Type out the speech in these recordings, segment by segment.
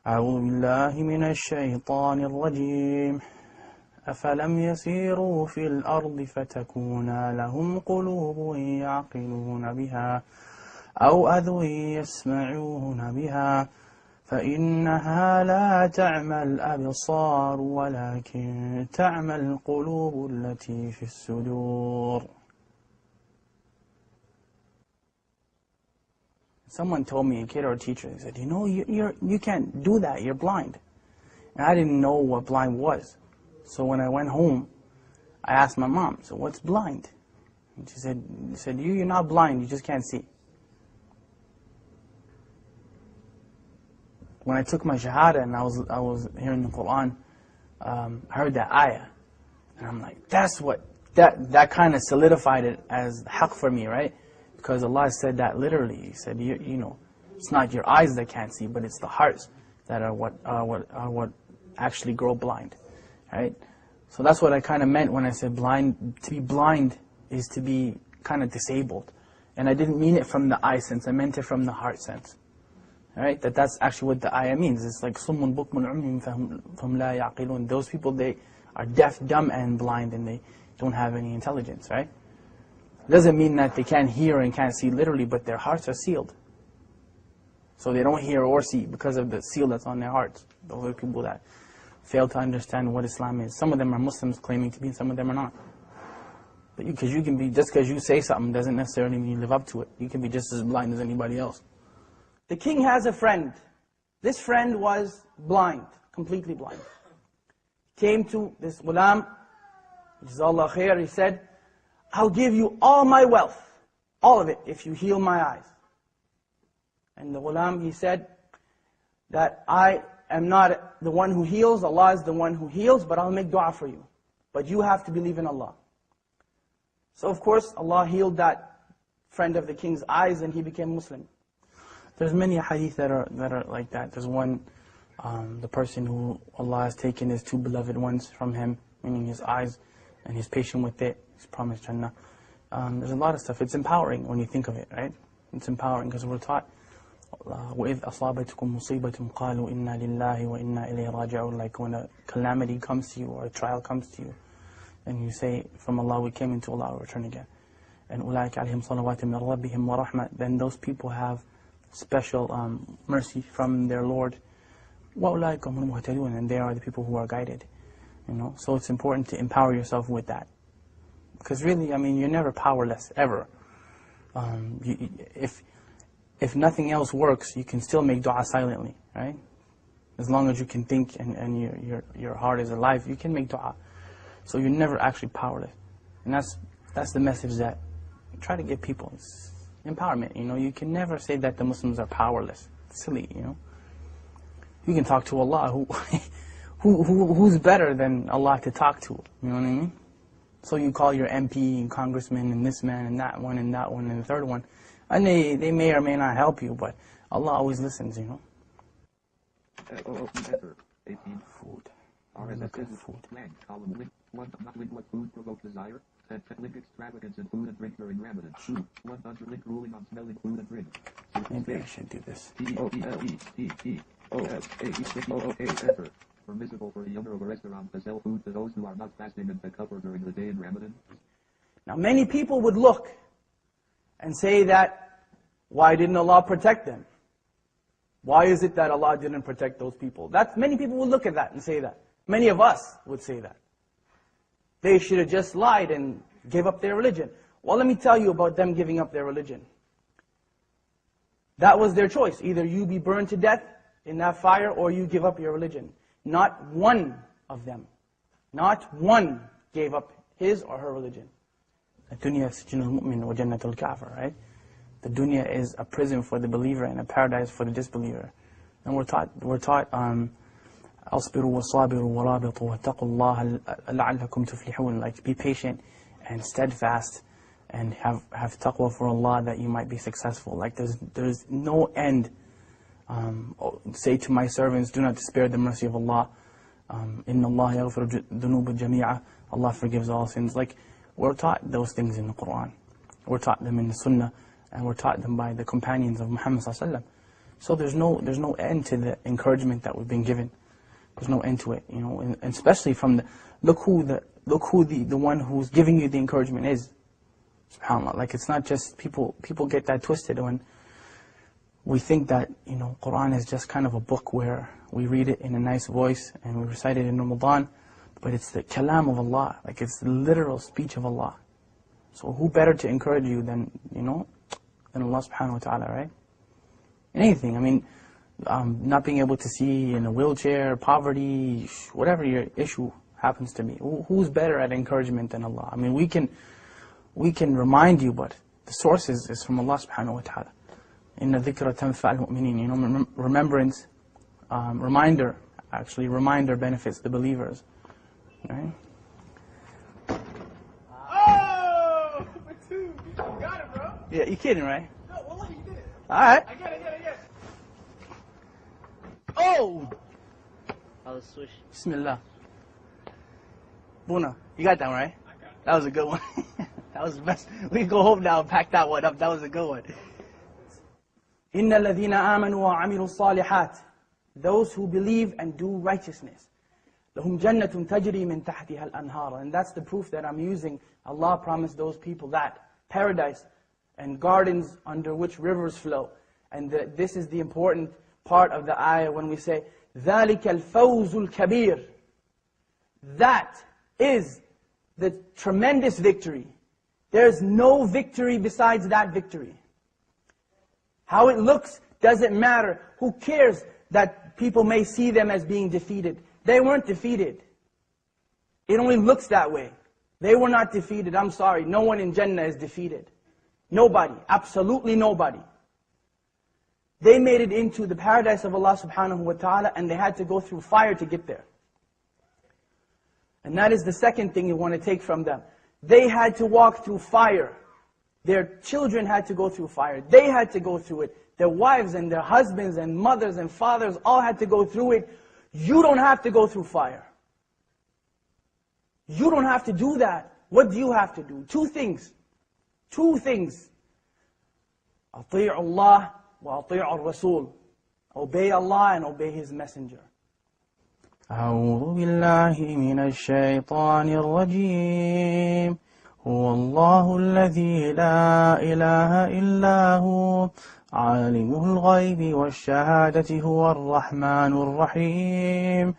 أعوذ بالله من الشيطان الرجيم أفلم يسيروا في الأرض فتكون لهم قلوب يعقلون بها أو أذن يسمعون بها فإنها لا تعمى الأبصار ولكن تعمى القلوب التي في الصدور. Someone told me, a kid or a teacher, they said, you know, you can't do that, you're blind. And I didn't know what blind was. So when I went home, I asked my mom, so what's blind? And she said, you're not blind, you just can't see. When I took my shahada and I was hearing the Quran, I heard that ayah. And I'm like, that kind of solidified it as haqq for me, right? Because Allah said that literally. He said, you know, it's not your eyes that can't see, but it's the hearts that are what actually grow blind, right? So that's what I kind of meant when I said blind. To be blind is to be kind of disabled, and I didn't mean it from the eye sense. I meant it from the heart sense, right? That's actually what the ayah means. It's like summun bukmun umyun fahum la yaqilun. Those people, they are deaf, dumb, and blind, and they don't have any intelligence, right? Doesn't mean that they can't hear and can't see literally, but their hearts are sealed. So they don't hear or see because of the seal that's on their hearts. Those are people that fail to understand what Islam is. Some of them are Muslims claiming to be, and some of them are not. But because you can be, just because you say something doesn't necessarily mean you live up to it. You can be just as blind as anybody else. The king has a friend. This friend was blind, completely blind. Came to this ghulam, Jazakallah khair, he said, I'll give you all my wealth, all of it, if you heal my eyes. And the ghulam, he said that I am not the one who heals, Allah is the one who heals, but I'll make dua for you. But you have to believe in Allah. So of course, Allah healed that friend of the king's eyes and he became Muslim. There's many hadith that are like that. There's one, the person who Allah has taken his two beloved ones from him, meaning his eyes, and he's patient with it. He's promised Jannah. There's a lot of stuff. It's empowering when you think of it, right? It's empowering because we're taught, وَإِذْ أَصَابَتْكُمْ مُصِيبَةٌ قَالُوا إِنَّا لِلَّهِ وَإِنَّا إِلَيْهِ رَاجِعُونَ. Like when a calamity comes to you or a trial comes to you, and you say, from Allah we came, into Allah we return again. And أُولَٰئِكَ عَلَيْهِمْ صَلَوَاتٍ مِّن رَبِّهِمْ وَرَحْمَةٍ. Then those people have special mercy from their Lord. وَأُولَٰئِكَ هُمُ الْمُهْتَدُونَ. And they are the people who are guided. You know, so it's important to empower yourself with that. Because really, I mean, you're never powerless, ever. If nothing else works, you can still make dua silently, right? As long as you can think and your heart is alive, you can make dua. So you're never actually powerless. And that's the message that I try to give people. It's empowerment, you know. You can never say that the Muslims are powerless. It's silly, you know. You can talk to Allah, who's better than Allah to talk to, you know what I mean? So you call your MP and congressman and this man and that one and the third one. And they may or may not help you, but Allah always listens, you know. Food. Look at food. What food provoke desire? Link extravagance in food and drink during Ramadan. 100 link ruling on smelling food and drink. Maybe I should do this. Permissible for the owner of a restaurant to sell food to those who are not fasting and takafur during the day in Ramadan? Now many people would look and say that, why didn't Allah protect them? Why is it that Allah didn't protect those people? Many people would look at that and say that. Many of us would say that. They should have just lied and gave up their religion. Well, let me tell you about them giving up their religion. That was their choice. Either you be burned to death in that fire or you give up your religion. Not one of them, not one gave up his or her religion. الدنيا سجن المؤمن وجنة الكافر, right? The dunya is a prison for the believer and a paradise for the disbeliever. And we're taught أصبروا وصابروا ورابطوا واتقوا الله لعلكم تفلحون, like be patient and steadfast and have taqwa for Allah that you might be successful. Like there's no end. Say to my servants, do not despair the mercy of Allah. Inna Allah yaghfiru dhunuba jami'a. Allah forgives all sins. Like we're taught those things in the Quran. We're taught them in the Sunnah, and we're taught them by the companions of Muhammad sallallahu alaihi wasallam. So there's no end to the encouragement that we've been given. There's no end to it, you know, and especially from look who the one who's giving you the encouragement is. SubhanAllah. Like it's not just people get that twisted when we think that, you know, Quran is just kind of a book where we read it in a nice voice and we recite it in Ramadan, but it's the kalam of Allah, like it's the literal speech of Allah. So who better to encourage you than, you know, than Allah subhanahu wa ta'ala, right? Anything, I mean, not being able to see in a wheelchair, poverty, whatever your issue happens to be. Who's better at encouragement than Allah? I mean, we can remind you, but the source is from Allah subhanahu wa ta'ala. Inna dhikra tanfa'al mu'minin. You know, remembrance, reminder benefits the believers. Right? Oh! For two! You got it, bro! Yeah, you kidding, right? No, well, you did it. Alright. I get it. Oh! I was swish. Bismillah. Buna, you got that one, right? I got it. That was a good one. That was the best. We can go home now and pack that one up. That was a good one. إِنَّ الَّذِينَ آمَنُوا وَعَمِلُوا الصَّالِحَاتِ. Those who believe and do righteousness. لَهُمْ جَنَّةٌ تَجْرِي مِنْ تَحْتِهَا الْأَنْهَارُ. And that's the proof that I'm using. Allah promised those people that. Paradise and gardens under which rivers flow. And this is the important part of the ayah when we say, ذَلِكَ الْفَوْزُ الْكَبِيرُ. That is the tremendous victory. There's no victory besides that victory. How it looks doesn't matter. Who cares that people may see them as being defeated? They weren't defeated. It only looks that way. They were not defeated. I'm sorry. No one in Jannah is defeated. Nobody. Absolutely nobody. They made it into the paradise of Allah subhanahu wa ta'ala, and they had to go through fire to get there. And that is the second thing you want to take from them. They had to walk through fire. Their children had to go through fire. They had to go through it. Their wives and their husbands and mothers and fathers all had to go through it. You don't have to go through fire. You don't have to do that. What do you have to do? Two things. Two things. أطيعوا الله وأطيعوا الرسول. Obey Allah and obey His Messenger. أعوذ بالله من الشيطان الرجيم هو الله الذي لا إله إلا هو عالم الغيب والشهادة هو الرحمن الرحيم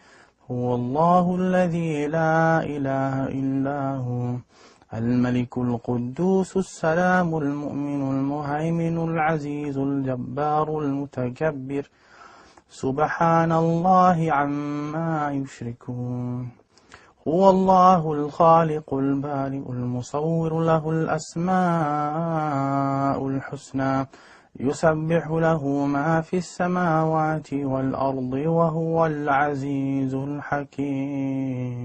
هو الله الذي لا إله إلا هو الملك القدوس السلام المؤمن المهيمن العزيز الجبار المتكبر سبحان الله عما يشركون هو الله الخالق البارئ المصور له الأسماء الحسنى يسبح له ما في السماوات والأرض وهو العزيز الحكيم